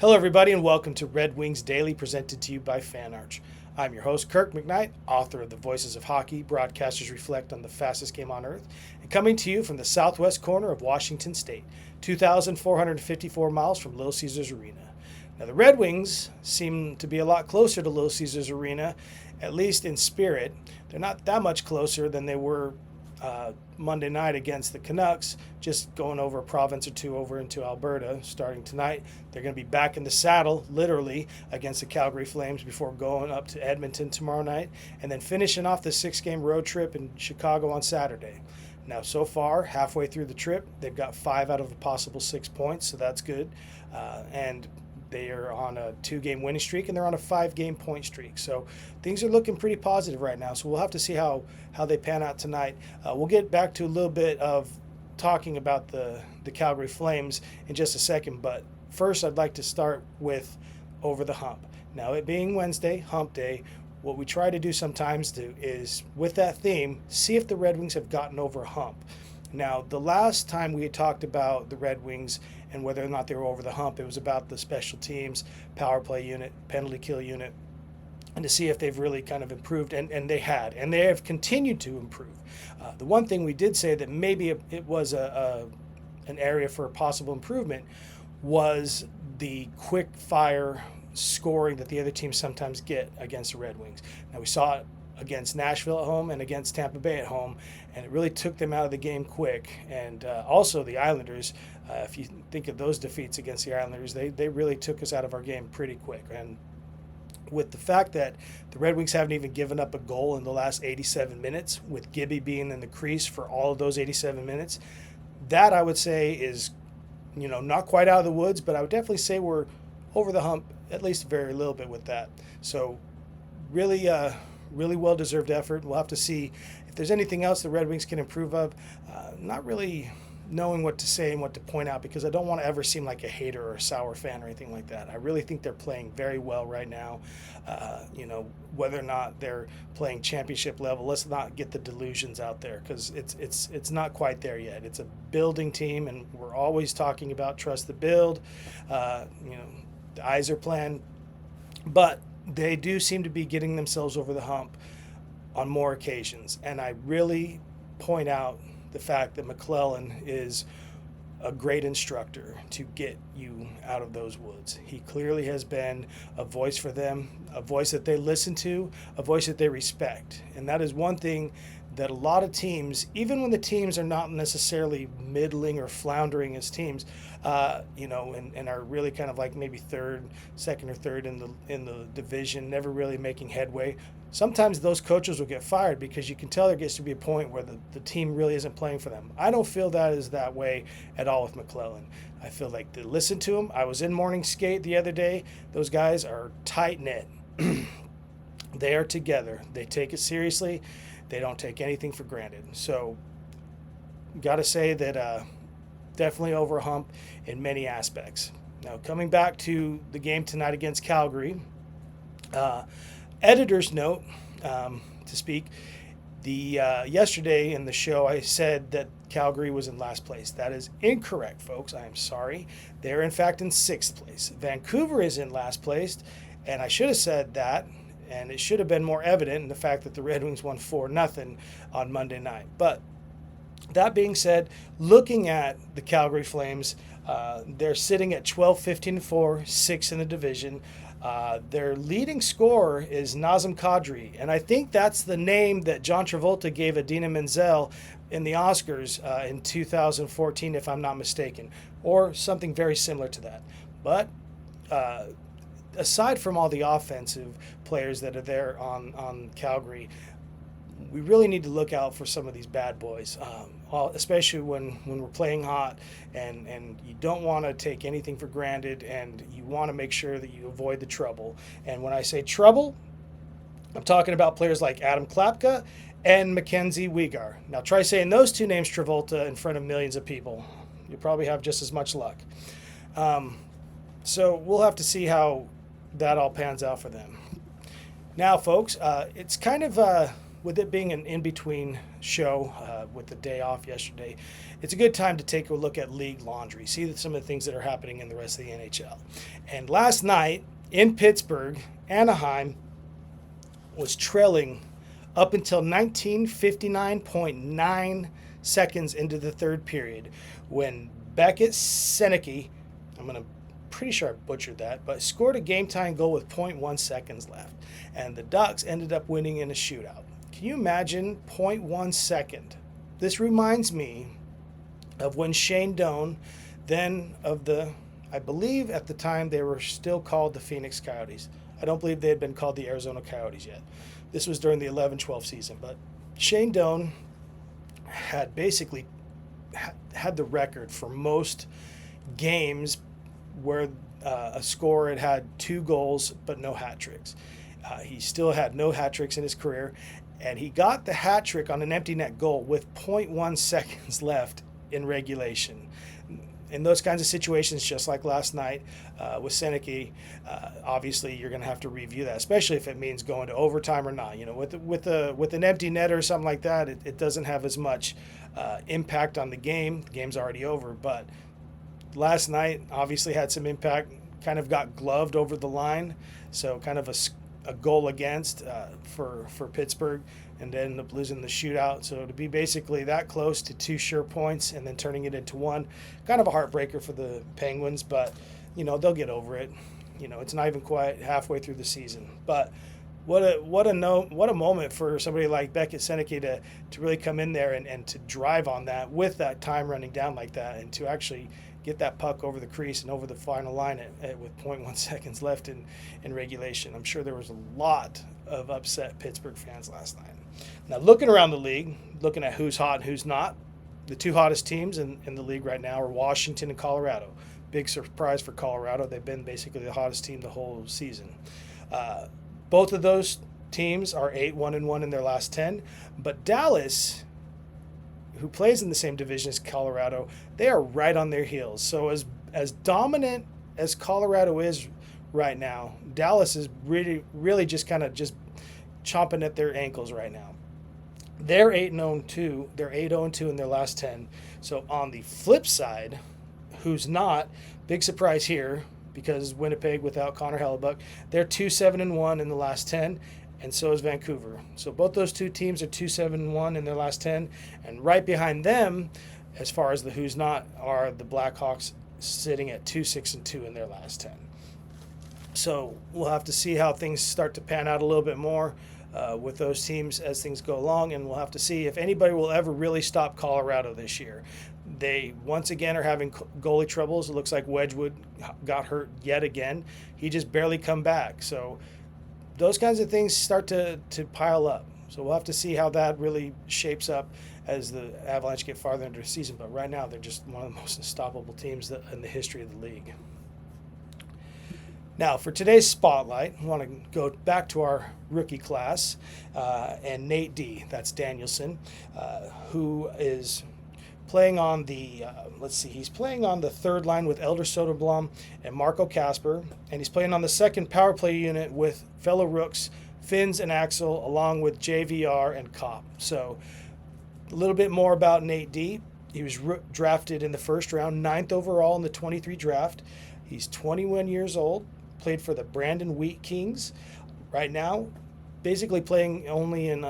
Hello, everybody, and welcome to Red Wings Daily, presented to you by FanArch. I'm your host, Kirk MckNight, author of The Voices of Hockey, Broadcasters Reflect on the Fastest Game on Earth, and coming to you from the southwest corner of Washington State, 2,454 miles from Little Caesars Arena. Now, the Red Wings seem to be a lot closer to Little Caesars Arena, at least in spirit. They're not that much closer than they were Monday night against the Canucks, just going over a province or two over into Alberta starting tonight. They're going to be back in the saddle, literally, against the Calgary Flames before going up to Edmonton tomorrow night and then finishing off the 6-game road trip in Chicago on Saturday. Now, so far, halfway through the trip, they've got 5 out of a possible 6 points, so that's good. And they are on a 2-game winning streak, and they're on a 5-game point streak. So things are looking pretty positive right now. So we'll have to see how they pan out tonight. We'll get back to a little bit of talking about the Calgary Flames in just a second. But first, I'd like to start with Over the Hump. Now, it being Wednesday, Hump Day, what we try to do sometimes is, with that theme, see if the Red Wings have gotten over a hump. Now, the last time we had talked about the Red Wings and whether or not they were over the hump, it was about the special teams, power play unit, penalty kill unit, and to see if they've really kind of improved, and they had, and they have continued to improve. The one thing we did say that maybe it was an area for possible improvement was the quick fire scoring that the other teams sometimes get against the Red Wings. Now, we saw it against Nashville at home and against Tampa Bay at home, and it really took them out of the game quick. And also the Islanders, if you think of those defeats against the Islanders, they really took us out of our game pretty quick. And with the fact that the Red Wings haven't even given up a goal in the last 87 minutes, with Gibby being in the crease for all of those 87 minutes, that I would say is, not quite out of the woods, but I would definitely say we're over the hump, at least very little bit with that. So really well-deserved effort. We'll have to see if there's anything else the Red Wings can improve of. Not really knowing what to say and what to point out, because I don't want to ever seem like a hater or a sour fan or anything like that. I really think they're playing very well right now. Whether or not they're playing championship level, let's not get the delusions out there, because it's not quite there yet. It's a building team, and we're always talking about trust the build. The Yzer plan, but they do seem to be getting themselves over the hump on more occasions. And I really point out the fact that McClellan is a great instructor to get you out of those woods. He clearly has been a voice for them, a voice that they listen to, a voice that they respect. And that is one thing that a lot of teams, even when the teams are not necessarily middling or floundering as teams, and are really kind of like maybe second or third in the division, never really making headway. Sometimes those coaches will get fired because you can tell there gets to be a point where the team really isn't playing for them. I don't feel that is that way at all with McClellan. I feel like they listen to him. I was in morning skate the other day. Those guys are tight-knit. They are together. They take it seriously. They don't take anything for granted. So, got to say that definitely over a hump in many aspects. Now, coming back to the game tonight against Calgary, editor's note, to speak. Yesterday in the show, I said that Calgary was in last place. That is incorrect, folks. I am sorry. They're, in fact, in 6th place. Vancouver is in last place, and I should have said that, and it should have been more evident in the fact that the Red Wings won 4-0 on Monday night. But that being said, looking at the Calgary Flames, they're sitting at 12-15-4, 6th in the division. Their leading scorer is Nazem Kadri, and I think that's the name that John Travolta gave Idina Menzel in the Oscars in 2014, if I'm not mistaken, or something very similar to that. But aside from all the offensive players that are there on Calgary, we really need to look out for some of these bad boys, especially when we're playing hot, and you don't want to take anything for granted, and you want to make sure that you avoid the trouble. And when I say trouble, I'm talking about players like Adam Klapka and Mackenzie Weegar. Now try saying those two names, Travolta, in front of millions of people. You'll probably have just as much luck. So we'll have to see how that all pans out for them. Now, folks, it's kind of with it being an in-between show with the day off yesterday, it's a good time to take a look at league laundry, see some of the things that are happening in the rest of the NHL. And last night in Pittsburgh, Anaheim was trailing up until 1959.9 seconds into the third period when Beckett Seneke, pretty sure I butchered that, but scored a game-tying goal with 0.1 seconds left. And the Ducks ended up winning in a shootout. Can you imagine 0.1 second? This reminds me of when Shane Doan, then of I believe at the time they were still called the Phoenix Coyotes. I don't believe they had been called the Arizona Coyotes yet. This was during the 11-12 season. But Shane Doan had basically had the record for most games where a scorer had 2 goals but no hat tricks. He still had no hat tricks in his career, and he got the hat trick on an empty net goal with 0.1 seconds left in regulation. In those kinds of situations, just like last night with Seneke, obviously you're going to have to review that, especially if it means going to overtime or not. You know, with an empty net or something like that, it doesn't have as much impact on the game. The game's already over, but last night obviously had some impact. Kind of got gloved over the line, so kind of a goal against for Pittsburgh, and ended up losing the shootout. So to be basically that close to 2 sure points and then turning it into 1, kind of a heartbreaker for the Penguins, but you know, they'll get over it. You know, it's not even quite halfway through the season. But what a moment for somebody like Beckett Seneke to really come in there and to drive on that with that time running down like that, and to actually get that puck over the crease and over the final line with 0.1 seconds left in regulation. I'm sure there was a lot of upset Pittsburgh fans last night. Now, looking around the league, looking at who's hot and who's not, the 2 hottest teams in the league right now are Washington and Colorado. Big surprise for Colorado. They've been basically the hottest team the whole season. Both of those teams are 8-1-1 in their last 10, but Dallas, who plays in the same division as Colorado, they are right on their heels. So as dominant as Colorado is right now, Dallas is really just kind of just chomping at their ankles right now. They're 8-0-2. They're 8-0-2 in their last 10. So on the flip side, who's not, big surprise here, because Winnipeg without Connor Hellebuck, they're 2-7-1 in the last 10. And so is Vancouver. So both those 2 teams are 2-7-1 in their last 10. And right behind them, as far as the who's not, are the Blackhawks sitting at 2-6-2 in their last 10. So we'll have to see how things start to pan out a little bit more with those teams as things go along. And we'll have to see if anybody will ever really stop Colorado this year. They, once again, are having goalie troubles. It looks like Wedgwood got hurt yet again. He just barely come back. So those kinds of things start to pile up. So we'll have to see how that really shapes up as the Avalanche get farther into the season. But right now, they're just one of the most unstoppable teams in the history of the league. Now, for today's spotlight, I want to go back to our rookie class and Nate D. That's Danielson, who is playing on the, he's playing on the third line with Elder Soderblom and Marco Kasper, and he's playing on the second power play unit with fellow rooks Finns and Axel, along with JVR and Kopp. So a little bit more about Nate D. He was drafted in the first round, 9th overall in the 23 draft. He's 21 years old, played for the Brandon Wheat Kings. Right now, basically playing only in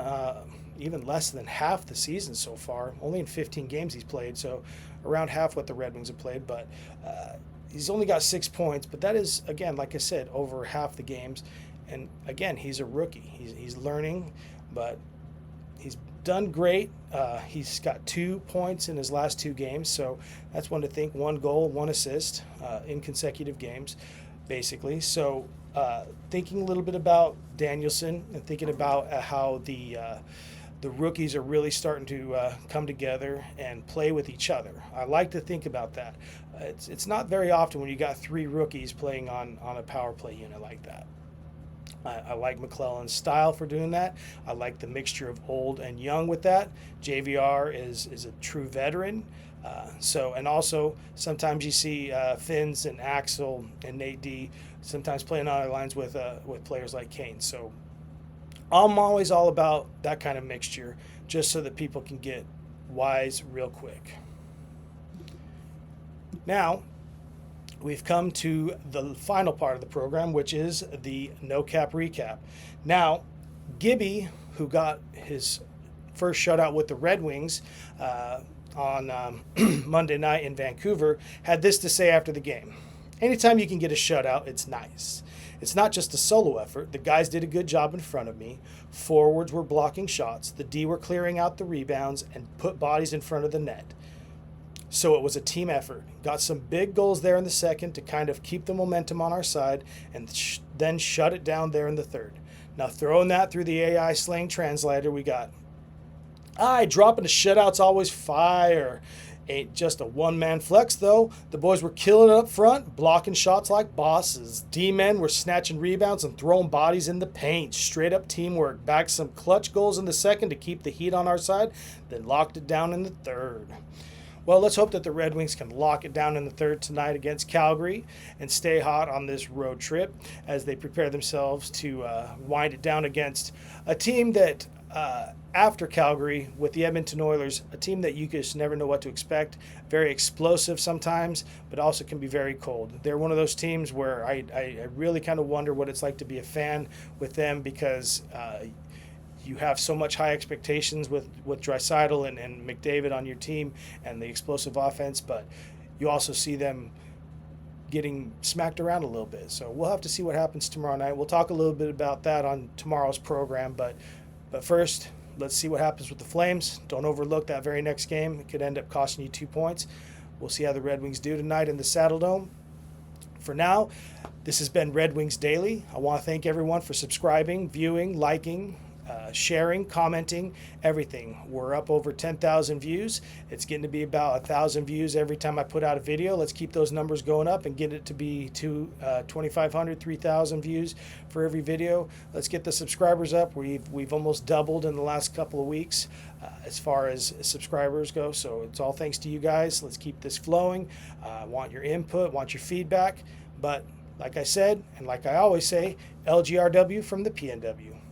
even less than half the season so far. Only in 15 games he's played, so around half what the Red Wings have played. But he's only got 6 points, but that is, again, like I said, over half the games. And again, he's a rookie. He's learning, but he's done great. He's got 2 points in his last 2 games, so that's one to think. 1 goal, 1 assist in consecutive games, basically. So thinking a little bit about Danielson and thinking about how the rookies are really starting to come together and play with each other. I like to think about that. It's not very often when you got 3 rookies playing on a power play unit like that. I like McClellan's style for doing that. I like the mixture of old and young with that. JVR is a true veteran. And also sometimes you see Finns and Axel and Nate D sometimes playing on other lines with players like Kane. So I'm always all about that kind of mixture, just so that people can get wise real quick. Now, we've come to the final part of the program, which is the no cap recap. Now, Gibby, who got his first shutout with the Red Wings on Monday night in Vancouver, had this to say after the game. Anytime you can get a shutout, it's nice. It's not just a solo effort. The guys did a good job in front of me. Forwards were blocking shots. The D were clearing out the rebounds and put bodies in front of the net. So it was a team effort. Got some big goals there in the second to kind of keep the momentum on our side, and then shut it down there in the third. Now, throwing that through the AI slang translator, we got, dropping the shutouts always fire. Ain't just a one-man flex, though. The boys were killing it up front, blocking shots like bosses. D-men were snatching rebounds and throwing bodies in the paint. Straight-up teamwork. Backed some clutch goals in the second to keep the heat on our side, then locked it down in the third. Well, let's hope that the Red Wings can lock it down in the third tonight against Calgary and stay hot on this road trip as they prepare themselves to wind it down against a team that, after Calgary, with the Edmonton Oilers, a team that you just never know what to expect. Very explosive sometimes, but also can be very cold. They're one of those teams where I really kind of wonder what it's like to be a fan with them, because you have so much high expectations with Draisaitl and McDavid on your team and the explosive offense, but you also see them getting smacked around a little bit. So we'll have to see what happens tomorrow night. We'll talk a little bit about that on tomorrow's program, but first, let's see what happens with the Flames. Don't overlook that very next game. It could end up costing you 2 points. We'll see how the Red Wings do tonight in the Saddle Dome. For now, this has been Red Wings Daily. I want to thank everyone for subscribing, viewing, liking, sharing, commenting, everything. We're up over 10,000 views. It's getting to be about 1,000 views every time I put out a video. Let's keep those numbers going up and get it to be 2,500, 3,000 views for every video. Let's get the subscribers up. We've almost doubled in the last couple of weeks as far as subscribers go. So it's all thanks to you guys. Let's keep this flowing. Want your input, want your feedback. But like I said, and like I always say, LGRW from the PNW.